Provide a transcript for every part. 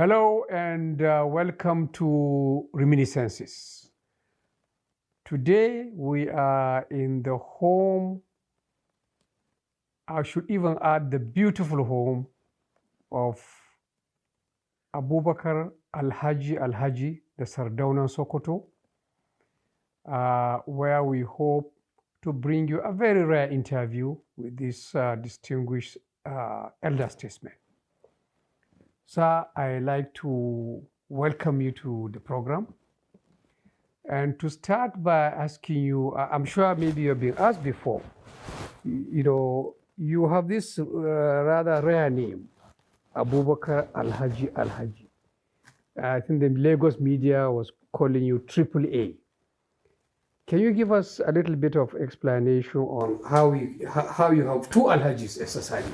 Hello and welcome to Reminiscences. Today we are in the home, I should even add the beautiful home of Abubakar Alhaji, the Sardaunan Sokoto, where we hope to bring you a very rare interview with this distinguished elder statesman. Sir, I'd like to welcome you to the program. And to start by asking you, I'm sure maybe you've been asked before, you have this rather rare name, Abubakar Alhaji. I think the Lagos media was calling you Triple A. Can you give us a little bit of explanation on how you have two Alhajis in society?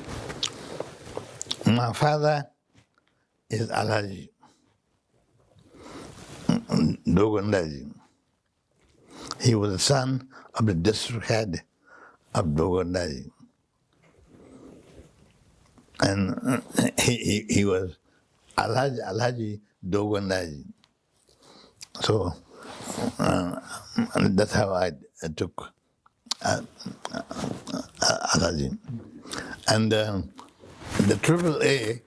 My father is Alhaji, Dogondaji. He was the son of the district head of Dogondaji. And he was Alhaji Dogondaji. So that's how I took Alhaji. And the Triple A,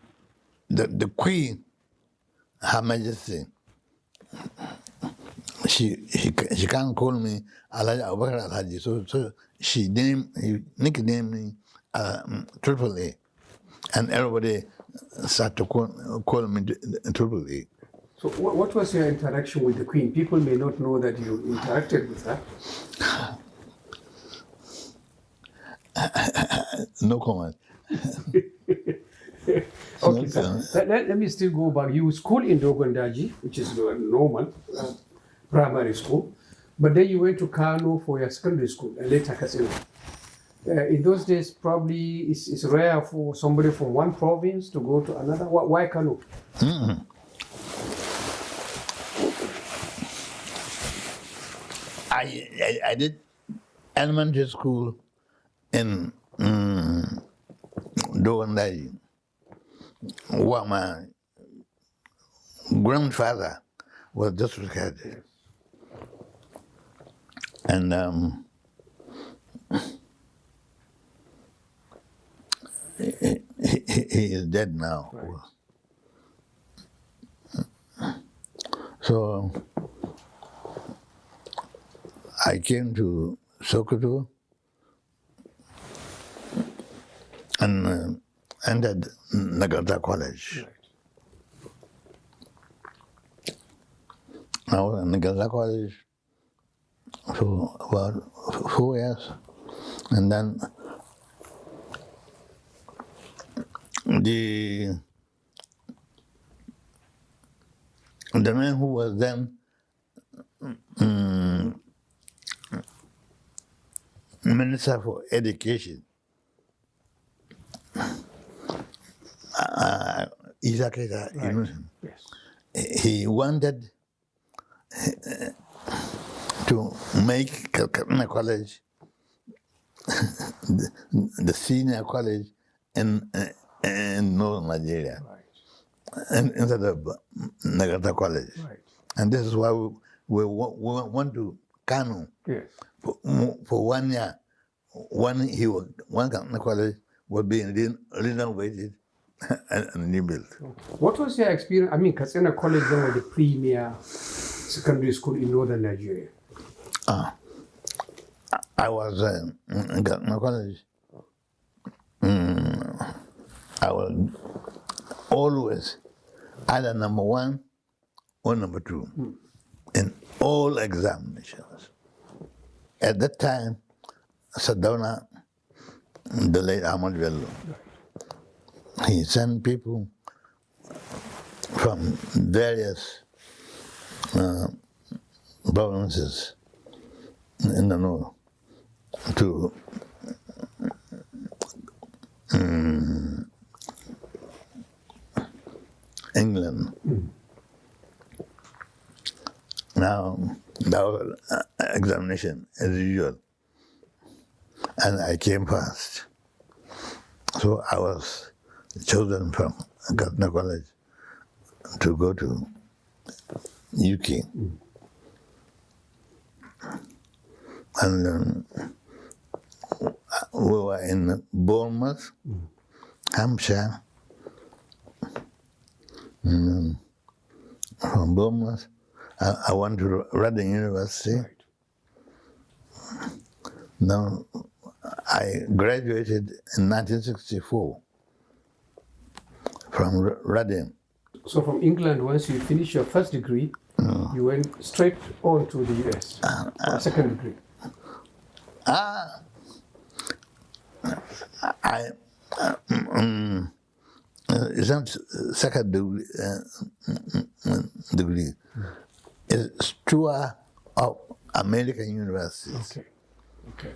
the Queen, Her Majesty, she can't call me Alhaji Abubakar Alhaji, so she nicknamed me Triple A, and everybody started to call me Triple A. So what was your interaction with the Queen? People may not know that you interacted with her. No comment. Okay, so let me still go back. You school in Dogondaji, which is normal primary school, but then you went to Kano for your secondary school and later Katsina. In those days, probably it's rare for somebody from one province to go to another. Why Kano? Mm-hmm. I did elementary school in Dogondaji. Well, my grandfather was district head. And he is dead now. Right. So I came to Sokoto and entered Nagarta College. Right. I was in Nagarta College for about 4 years, and then the man who was then Minister for Education, Isaketa, right. Yes. He wanted to make Calcutta College the senior college in Northern Nigeria, right, instead of Nagarta College. Right. And this is why we went to Kano. Yes. For 1 year. One Calcutta College was being renovated and rebuilt. What was your experience? I mean, Katsina College then was the premier secondary school in northern Nigeria. I was in Katsina College. I was always either number 1 or number 2 in all examinations. At that time, Sardauna, the late Ahmad Bello, he sent people from various provinces in the north to England. Now, that was examination as usual, and I came first. So I was chosen from Katsina College to go to UK. And we were in Bournemouth, Hampshire. From Bournemouth, I went to Reading University. Right. Now, I graduated in 1964 from Reading. So from England, once you finished your first degree, you went straight on to the US for a second degree. It's not second degree. It's tour of American universities. Okay. Okay.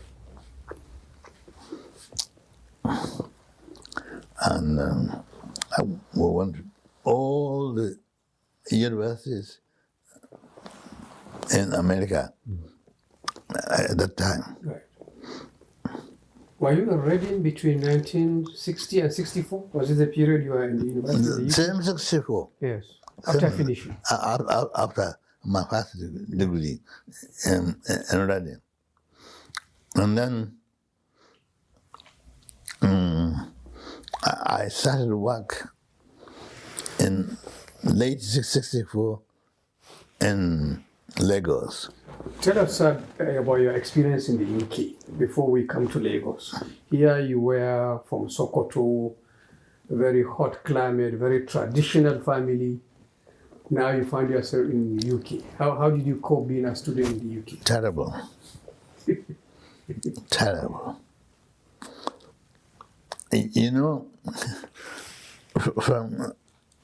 And we went to all the universities in America at that time. Right. Were you in Reading between 1960 and 64? Was it the period you were in the university? Same 64. Yes. After finishing. After my first degree in Reading. And then I started work in late 64 in Lagos. Tell us about your experience in the UK before we come to Lagos. Here you were from Sokoto, a very hot climate, very traditional family. Now you find yourself in the UK. How did you cope being a student in the UK? Terrible. Terrible. You know, from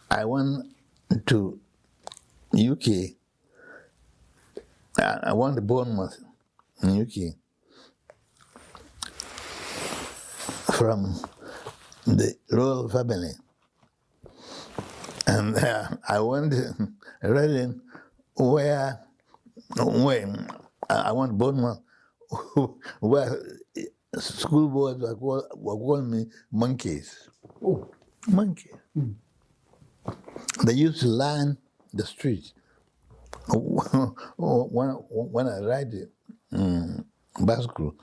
I went to UK, I went to Bournemouth in UK from the royal family. And I went to Reading where I went to Bournemouth where schoolboys were calling me monkeys. Oh. Monkey. They used to line the street. When I ride bicycle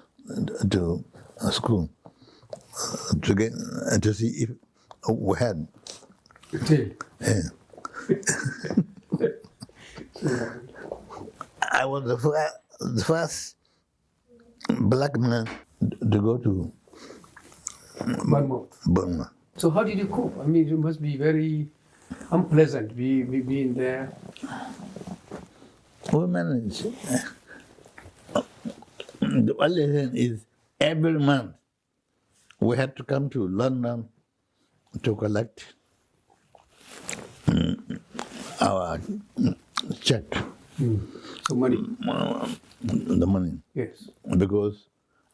to school to get to see if we had. Yeah. I was the first black man to go to Bournemouth. So how did you cope? I mean, it must be very unpleasant being there. We managed. The only thing is every month we had to come to London to collect our check. So money. The money. Yes. Because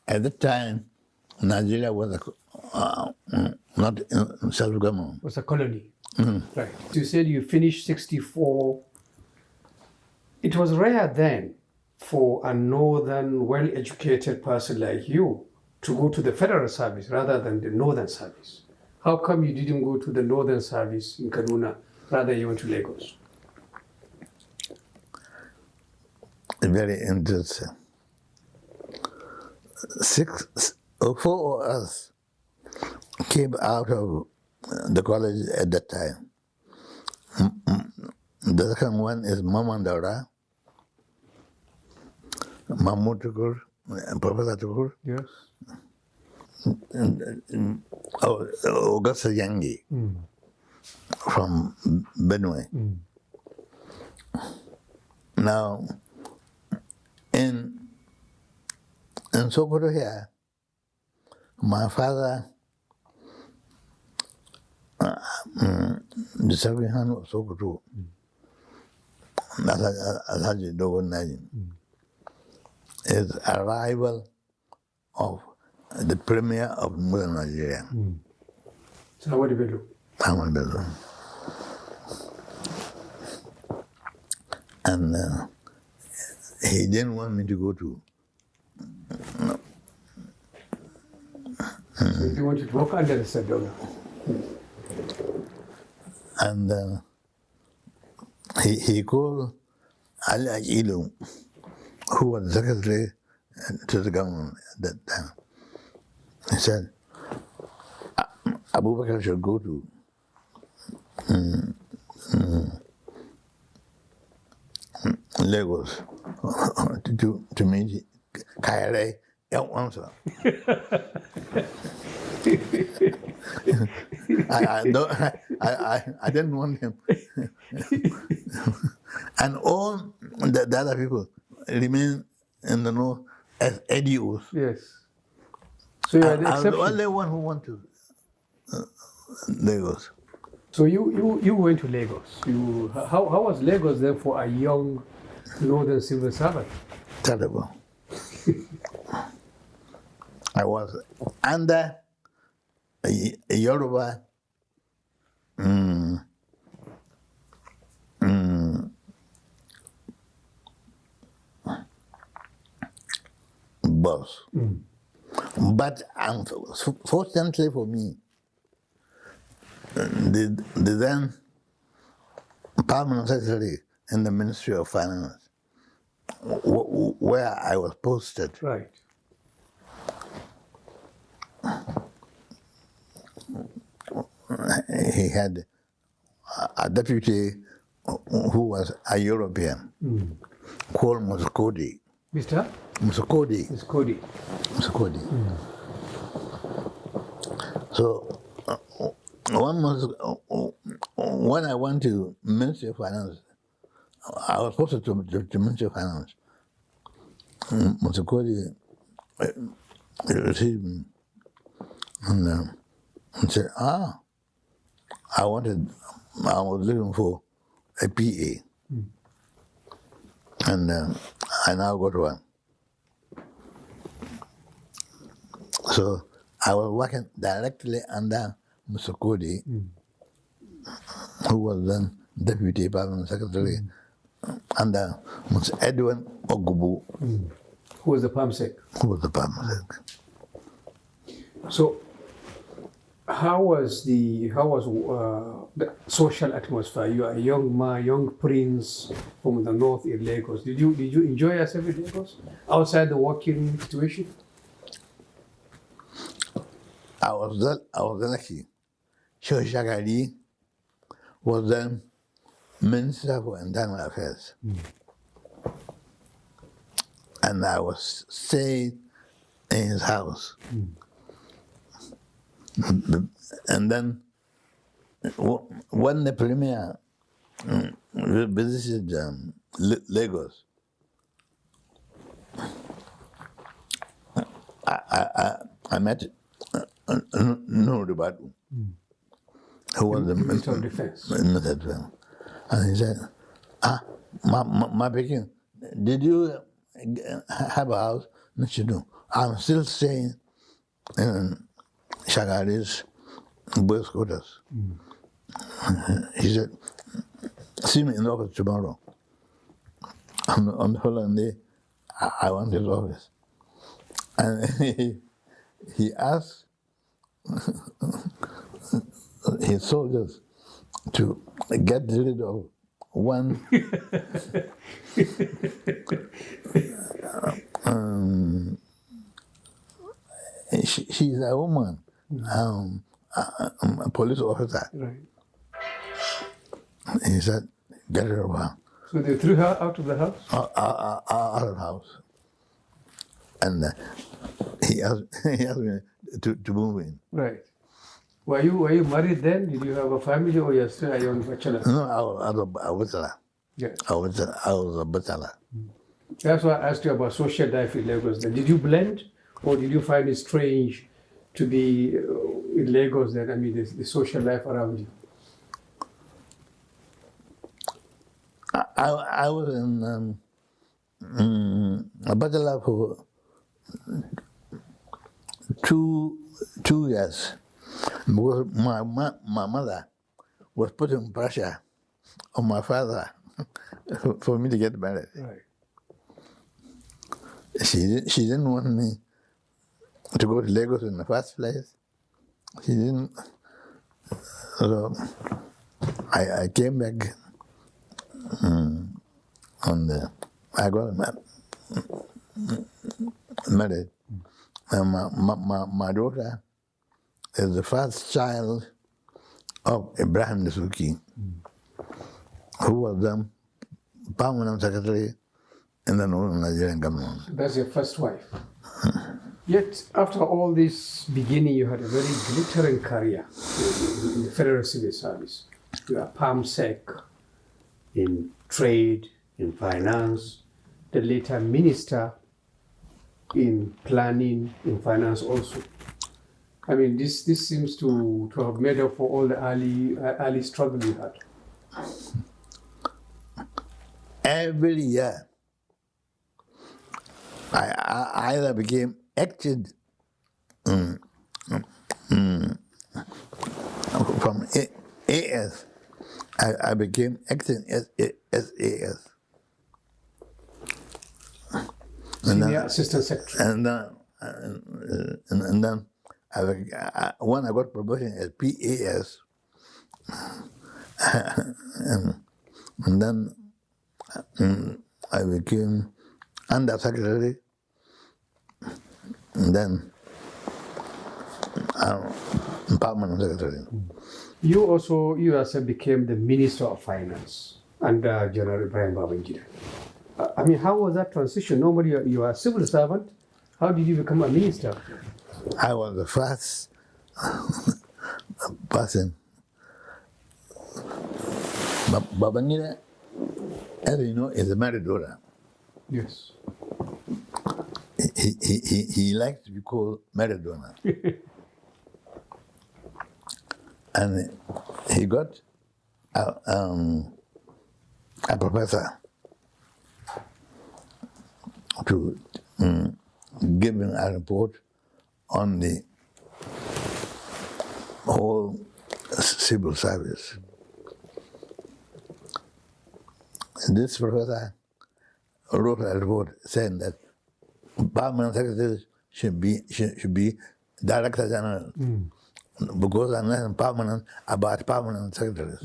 at the time, Nigeria was not self-government. It was a colony. Right. You said you finished 64. It was rare then for a northern, well-educated person like you to go to the federal service rather than the northern service. How come you didn't go to the northern service in Kaduna, rather you went to Lagos? Very interesting. 4 of us came out of the college at that time. The second one is Mamandara, Mahmoud Tukur, Professor Tukur. Yes. Augusta Yangi from Benue. Now, in Sokoto here, my father, the second hand of Sokoto, Alhaji is a rival of the premier of modern Nigeria. So Ahmadu Bello. Ahmadu Bello. And he didn't want me to go to. So he wanted to work under the Sadona. And he called Alhaji, who was secretary to the government at that time. He said, Abubakar should go to Lagos to meet Kaire at once. I didn't want him. And all the other people remain in the north as idiots. Yes. So you are the I was the exception. only one who went to Lagos. So you went to Lagos. How was Lagos then for a young northern civil servant? Terrible. I was under a Yoruba boss. But fortunately for me, the then permanent secretary in the Ministry of Finance, where I was posted, Right. he had a deputy who was a European called Muscodi. Mr. Muscodi. It's Cody. Muscodi. So when I went to Ministry of Finance, I was posted to Ministry of Finance. Muscodi received me and said, I was looking for a PA. And I now got one. So I was working directly under Mr. Cody, who was then Deputy Permanent Secretary, under Mr. Edwin Ogubu, Who was the PAMSEC? who was the Permanent Secretary. So how was the social atmosphere? You are a young man, young prince from the north in Lagos. Did you enjoy yourself in Lagos outside the working situation? I was lucky. Shagari was then Minister for Internal Affairs. And I was staying in his house. And then when the Premier visited Lagos, I met Nuru Badu, who was the Minister of Defense. Minister of Defense. And he said, my Peking, did you have a house? No, she do. I'm still staying in Shagari's boys' quarters. He said, see me in the office tomorrow. On the following day, I went to his office. And he asked his soldiers to get rid of one she's a woman, a police officer. Right. He said, get rid of her. So they threw her out of the house? Out of the house. And he asked me to move in. Right. Were you married then? Did you have a family or you're still a young bachelor? No, I was a bachelor. Yes. I was a bachelor. That's why I asked you about social life in Lagos then. Did you blend or did you find it strange to be in Lagos then? I mean, the social life around you. I was in a bachelor for 2 years because my mother was putting pressure on my father for me to get married. Right. She didn't want me to go to Lagos in the first place. She didn't. So I came back And I got married. And my daughter is the first child of Ibrahim Dasuki, who was the permanent secretary in the Northern Nigerian government. That's your first wife. Yet, after all this beginning, you had a very glittering career in the Federal Civil Service. You are PAMSEC in trade, in finance, the later minister in planning, in finance also. I mean, this seems to have made up for all the early struggle you had. Every year, I either became acted from AS. I became acting SAS. Senior Assistant Secretary. And then when I got promotion as PAS, and then I became Under Secretary, and then Permanent Secretary. You also became the Minister of Finance under General Ibrahim Babangida. I mean, how was that transition? Normally you are a civil servant. How did you become a minister? I was the first person. Babangida, as you know, is a married daughter. Yes. He likes to be called married daughter. And he got a professor to give him a report on the whole civil service. This professor wrote a report saying that permanent secretaries should be director general, because unless permanent, about permanent secretaries.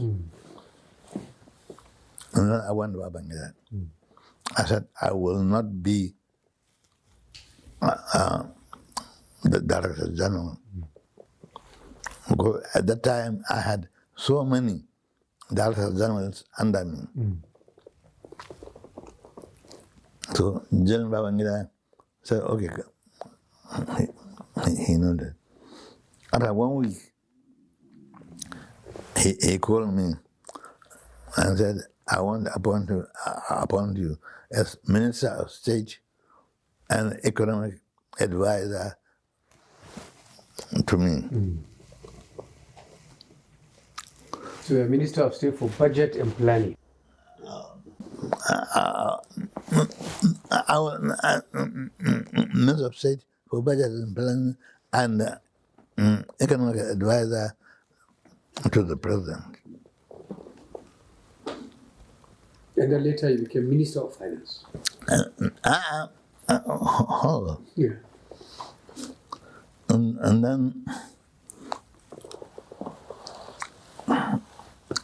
And then I went to Babangida. I said, I will not be the director general. Because at that time, I had so many director generals under me. So General Babangida said, okay, he nodded. After 1 week, he called me and said, I want to appoint you as Minister of State and Economic Advisor to me. So you're Minister of State for Budget and Planning. I was Minister of State for Budget and Planning and Economic Advisor to the President. And then later you became Minister of Finance. Hold on. Yeah. And then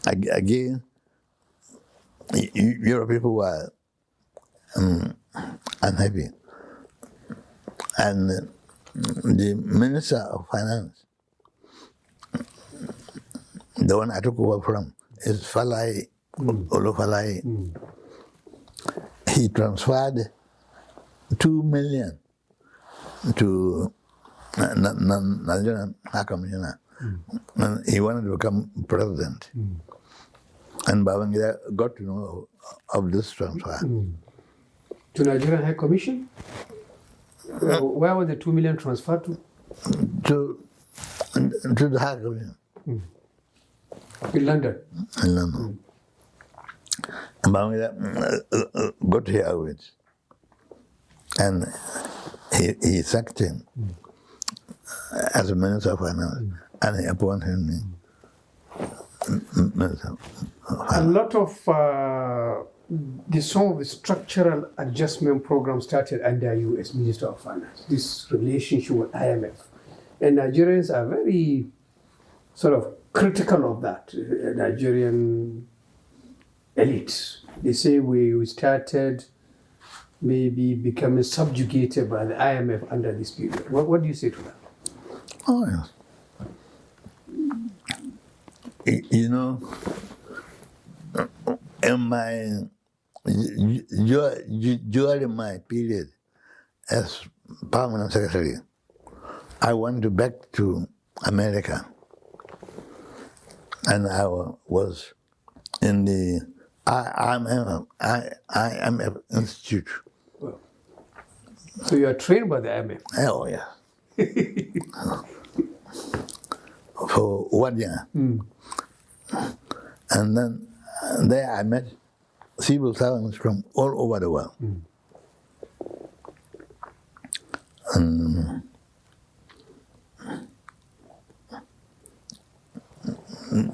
again, your people were unhappy. And the Minister of Finance, the one I took over from, is Falai, Olufalai. He transferred 2 million to Nigerian Commission. And he wanted to become president. And Babangida got to know of this transfer. To Nigerian High Commission? Where was the 2 million transferred to? To the High Commission. In London? In London. And Babangida got here of it. And he sacked him as a Minister of Finance, and he appointed me Minister of Finance. A lot of some of the structural adjustment program started under you as Minister of Finance, this relationship with IMF. And Nigerians are very sort of critical of that. Nigerian elite. They say we started maybe becoming subjugated by the IMF under this period. What do you say to that? Oh, yes. You know, in my during my period as permanent secretary, I went back to America, and I was in the IMF Institute. Well, so you are trained by the IMF? Oh, yeah. For 1 year. And then there I met civil servants from all over the world.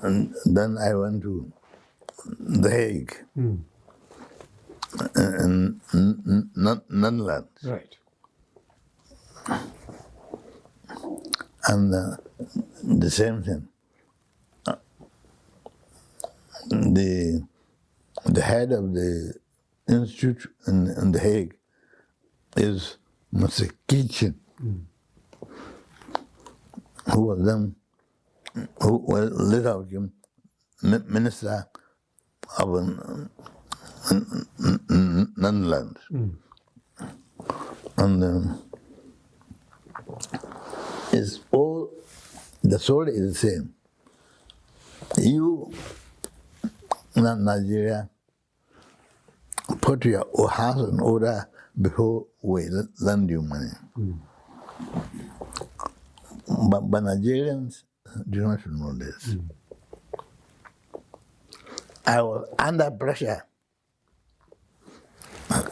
And then I went to The Hague, in Netherlands. Right. And the same thing. The head of the institute in The Hague is Mr. Kitchen, who was then, who was later became minister of Netherlands. And it's all, the story is the same. You, Nigeria, put your house in order before we lend you money. But Nigerians do not know this. I was under pressure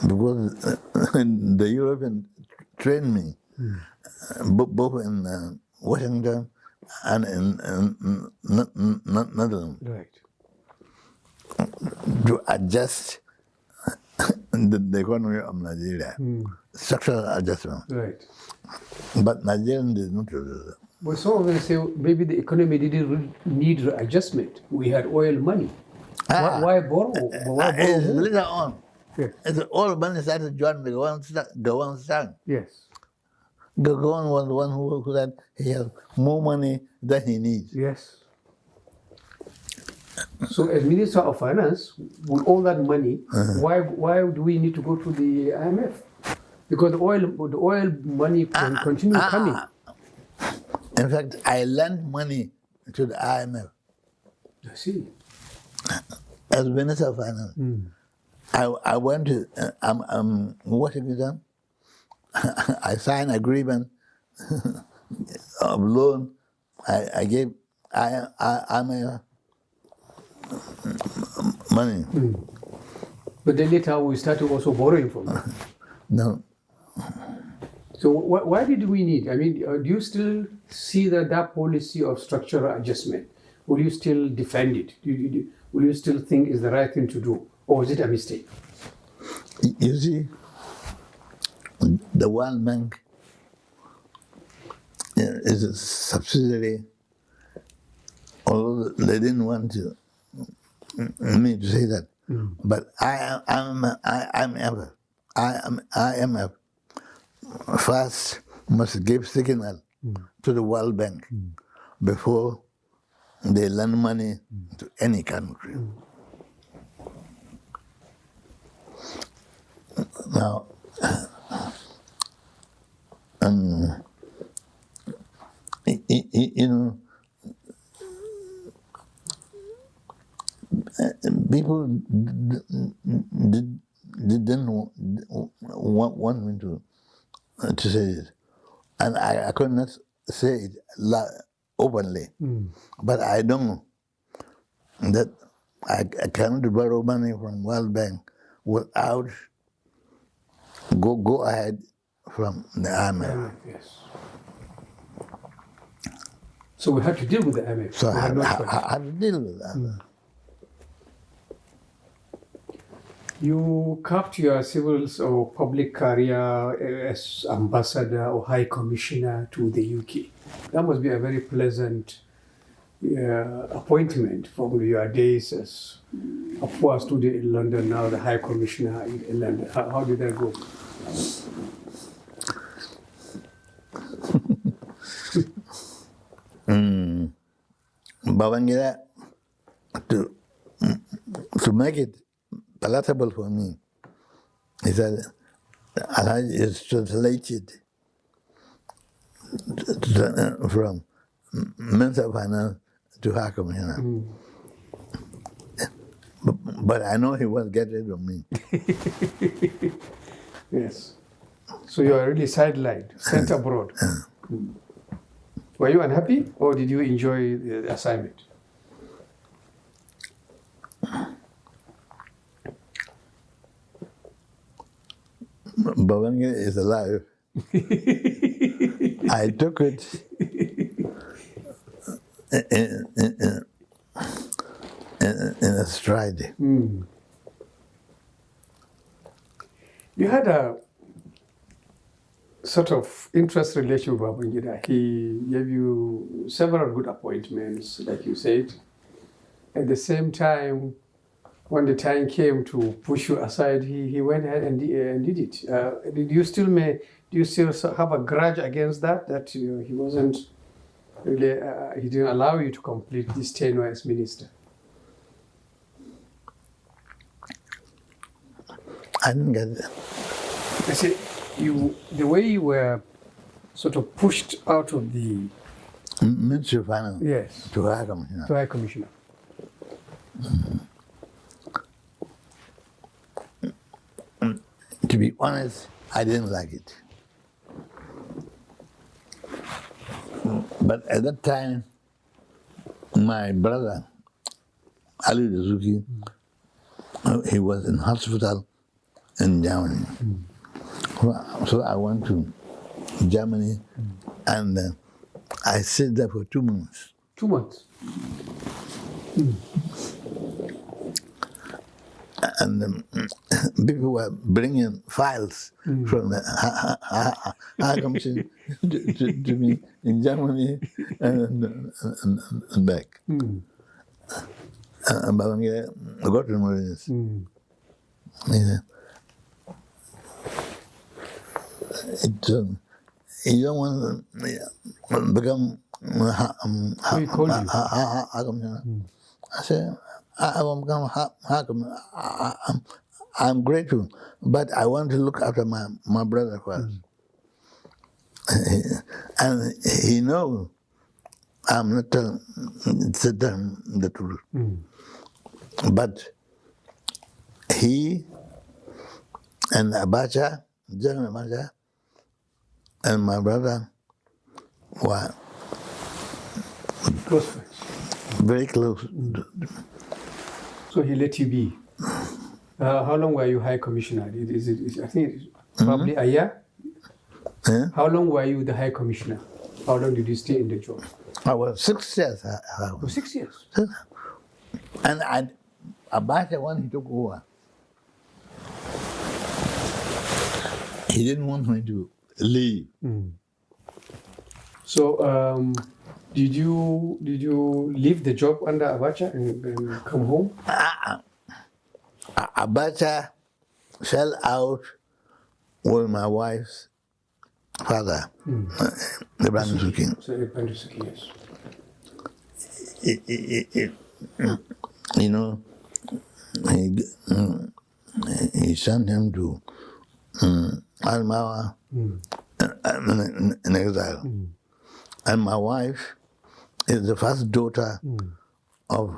because the European trained me, both in Washington and in Netherlands, Right. to adjust the economy of Nigeria, structural adjustment. Right. But Nigerians did not do that. Well, some of them say maybe the economy didn't need adjustment. We had oil money. Why borrow? Why borrow It's more? later on. Yes. It's all money started joining the one son. Yes. Gowon was the one who said he has more money than he needs. Yes. So, as Minister of Finance, with all that money, why do we need to go to the IMF? Because the oil money can continue coming. In fact, I lent money to the IMF I see. as Minister of Finance. I went to Washington. I signed agreement of loan. I gave IMF money. But then later we started also borrowing from them. No. So why did we need? I mean, do you still see that policy of structural adjustment? Will you still defend it? Will you still think is the right thing to do? Or is it a mistake? You see, the World Bank is a subsidiary, although they didn't want me to say that. But IMF first must give signal to the World Bank before they lend money to any country. Now, you know, people didn't want me to say it, and I could not say it openly. But I know that I cannot borrow money from World Bank without go ahead from the IMF. Yes. So we had to deal with the IMF. So I choice. had to deal with that. You capped your civil or public career as ambassador or high commissioner to the UK. That must be a very pleasant appointment from your days as a poor student in London, now the High Commissioner in London. How did that go? Babangida, to make it palatable for me, he said, Alhaji is translated from Minister of Finance to High Commissioner. But I know he won't get rid of me. Yes. So you are really sidelined, sent abroad. Were you unhappy, or did you enjoy the assignment? Babangida is alive. I took it in a stride. You had a sort of interest relation with Babangida. He gave you several good appointments, like you said. At the same time, when the time came to push you aside, he went ahead and did it. Do you still have a grudge against that? That he wasn't really, he didn't allow you to complete this tenure as minister? I didn't get it. I said, the way you were sort of pushed out of the Ministry of Finance. Yes. To High Commissioner. To High Commissioner. To be honest, I didn't like it. But at that time, my brother, Alhaji, he was in hospital in Germany. So I went to Germany and I stayed there for 2 months. 2 months? And people were bringing files from the High Commission to me in Germany and back. And Babangida got to know this. He said, you don't want to become High Commissioner. I said, I won't become High Commissioner. I'm grateful, but I want to look after my brother first. And he knows I'm not telling the truth. But he and Abacha, General Abacha, and my brother were close friends. Very close. So he let you be. How long were you High Commissioner? I think it's probably a year? Yeah? How long were you the High Commissioner? How long did you stay in the job? I was 6 years. For 6 years? And Abacha, when he took over, he didn't want me to leave. So did you leave the job under Abacha and come home? Abacha fell out with my wife's father, Ibrahim Suki. So Ibrahim Suki, yes. You know, he sent him to Almawa in exile. And my wife is the first daughter of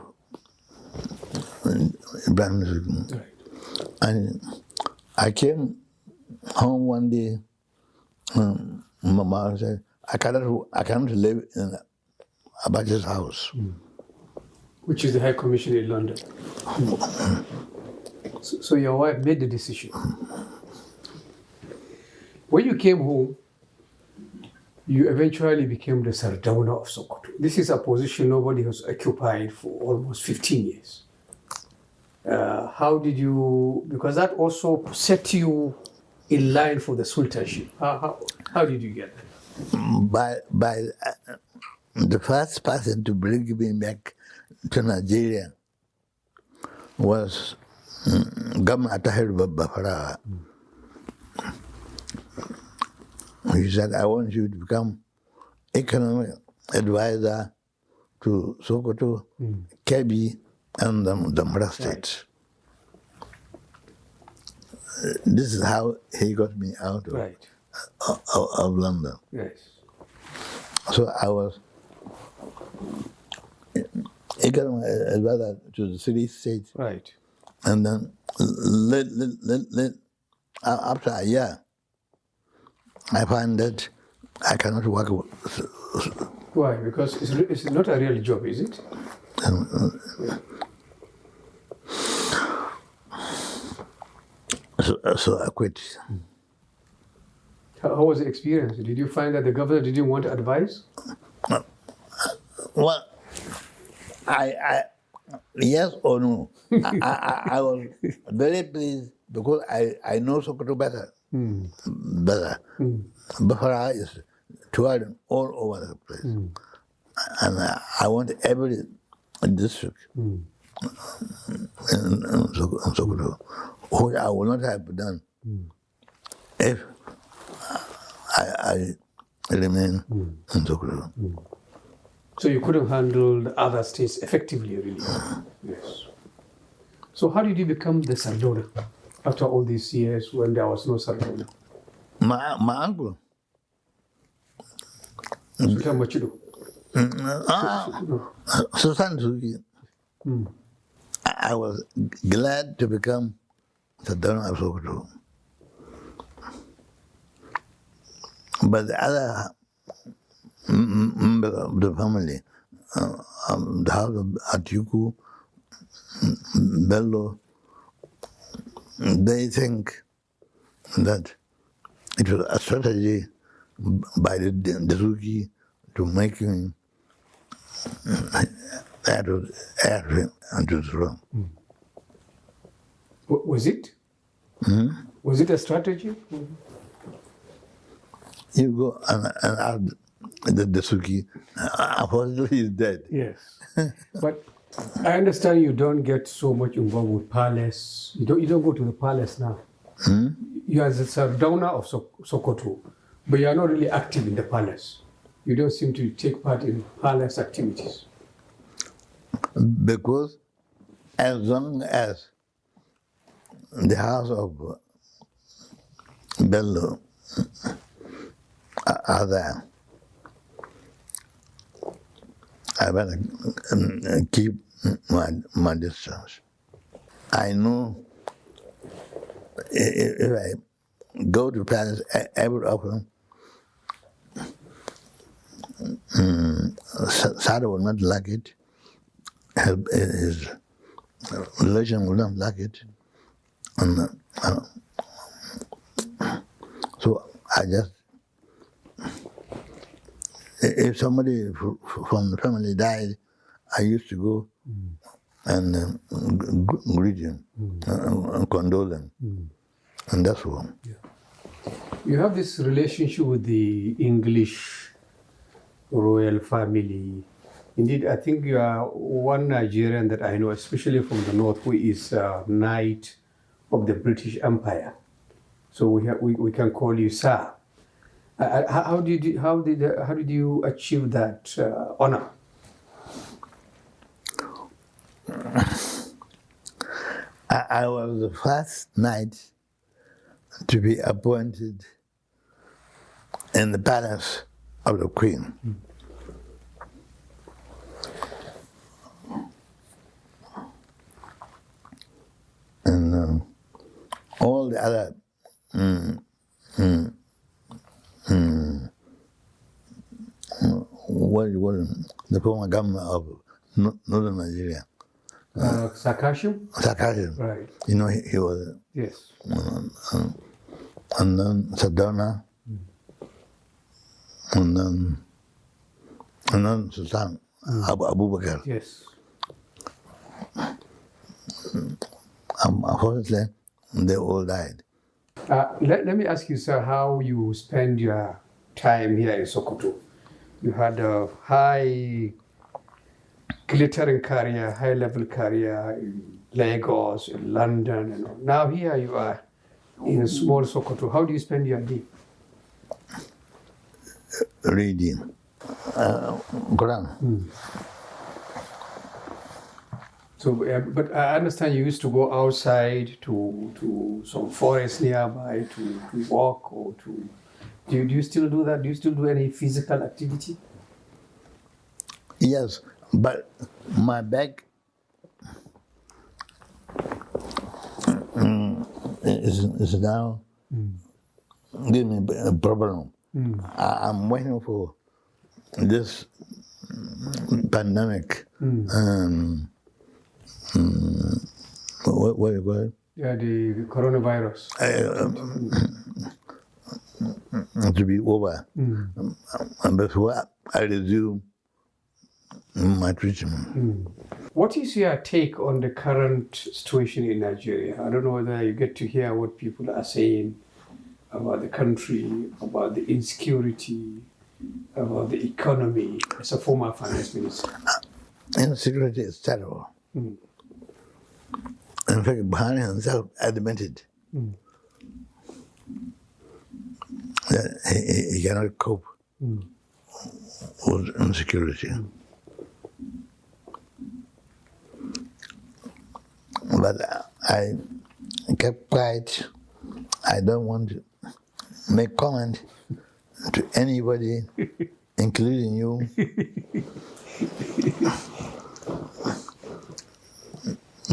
Ibrahim Suki. Right. And I came home one day. My mother said, I cannot live in Abacha's house. Which is the High Commission in London. So your wife made the decision. When you came home, you eventually became the Sardauna of Sokoto. This is a position nobody has occupied for almost 15 years. How did you, because that also set you in line for the sultanship. How did you get that? By the first person to bring me back to Nigeria was Governor Tahir Bafara. He said, I want you to become economic advisor to Sokoto, Kebbi, and the Mara states. This is how he got me out of London. Yes. So I was economic advisor to the 3 states. Right. And then after a year, I find that I cannot work. Why? Because it's not a real job, is it? So I quit. How was the experience? Did you find that the governor didn't want advice? Well, I yes or no. I was very pleased because I know Sokoto better. Better. Bafara is touring all over the place. And I want every district in Sokoto, which I would not have done if I remain in Sokoto. So you couldn't handle the other states effectively, really? Yes. So how did you become the Sardona after all these years when there was no Sardona? My uncle. Sultan Machido. Sultan Suki. I was glad to become Sardona of Sokoto. But the other member of the family, the house of Atiku, Bello, they think that it was a strategy by the Suki to making heir onto the throne. Was it? Was it a strategy? You go and ask the Suki, unfortunately he's dead. Yes. But I understand you don't get so much involved with palace. You don't go to the palace now. You are the Sardona of Sokoto, but you are not really active in the palace. You don't seem to take part in palace activities. Because as long as the house of Bello are there, I better keep my distance. I know if I go to Paris every often, Sada will not like it. His religion will not like it. And, so I just, if somebody from the family died, I used to go and greet him and condole him. And that's all. Yeah. You have this relationship with the English royal family. Indeed, I think you are one Nigerian that I know, especially from the north, who is a knight of the British Empire. So we can call you Sir. How did you achieve that honor? I was the first knight to be appointed in the palace of the Queen. And all the other what do you call him? The former governor of northern Nigeria. Sakashim? Sakashim. Right. You know, he was. Yes. And then Sardona. And then Sultan Abubakar. Yes. Unfortunately, they all died. Let me ask you, sir, how you spend your time here in Sokoto. You had a high glittering career, high-level career. Lagos, in London, and all. Now here you are in a small Sokoto. How do you spend your day? Reading Quran. So, but I understand you used to go outside to some forest nearby to walk or to. Do you still do that? Do you still do any physical activity? Yes, but my back is now giving me a problem. I'm waiting for this pandemic. What do you call it? Yeah, the coronavirus. To be over. And before I resume my treatment. What is your take on the current situation in Nigeria? I don't know whether you get to hear what people are saying about the country, about the insecurity, about the economy, as a former finance minister. Insecurity is terrible. In fact, Buhari himself admitted that he cannot cope with insecurity. But I kept quiet. I don't want to make comment to anybody, including you.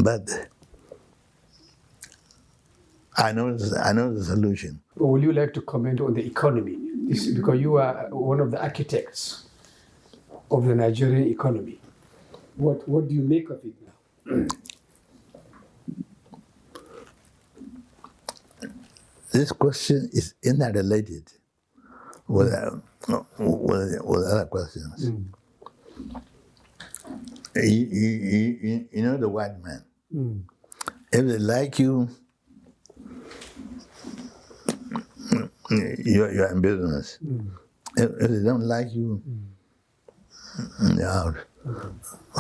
But I know the solution. Would you like to comment on the economy? Because you are one of the architects of the Nigerian economy. What do you make of it now? This question is interrelated with other questions. You know the white man. If they like you, you're in business. If they don't like you, you're out.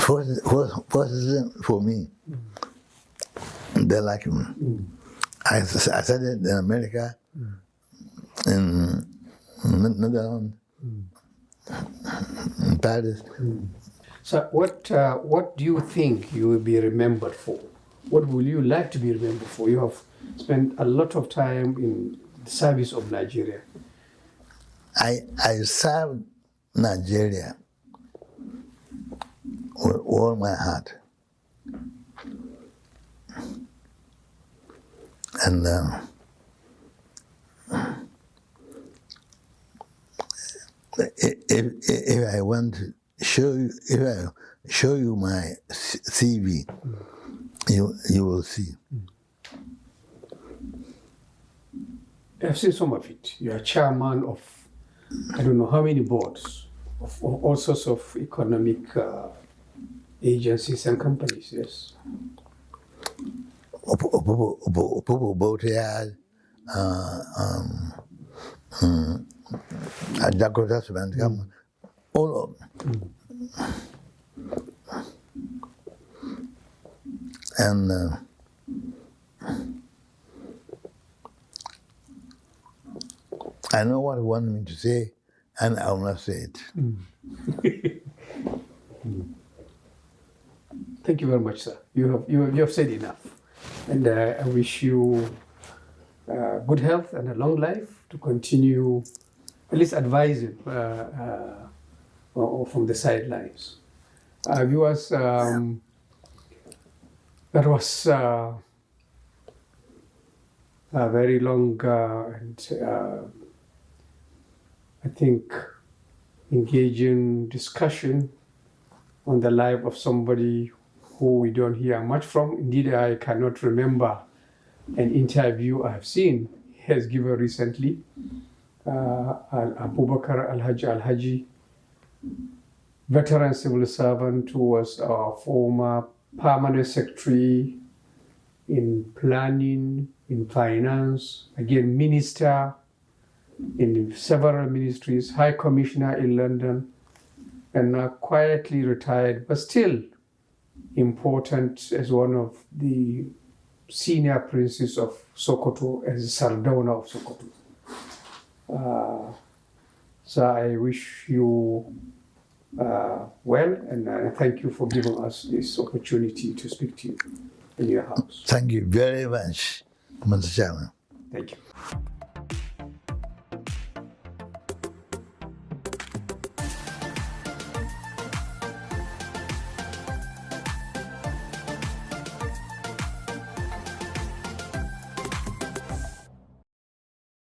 For me, they like me. I said it in America, in Netherlands, in Paris. So what do you think you will be remembered for? What will you like to be remembered for? You have spent a lot of time in the service of Nigeria. I served Nigeria with all my heart. And if I want to show you, if I show you my CV, you will see. I've seen some of it. You are chairman of, I don't know how many boards, of all sorts of economic agencies and companies, yes. People both here, Dakota Cement, all of them. And I know what you want me to say, and I will not say it. Thank you very much, sir. You have said enough. And I wish you good health and a long life to continue at least advising or from the sidelines. Viewers, that was a very long and I think engaging discussion on the life of somebody who we don't hear much from. Indeed, I cannot remember an interview I have seen he has given recently. Abubakar Alhaji, veteran civil servant who was our former permanent secretary in planning, in finance, again minister in several ministries, high commissioner in London, and now quietly retired, but still important as one of the senior princes of Sokoto, as Sardauna of Sokoto. So I wish you well, and thank you for giving us this opportunity to speak to you in your house. Thank you very much, Mr. Chairman. Thank you.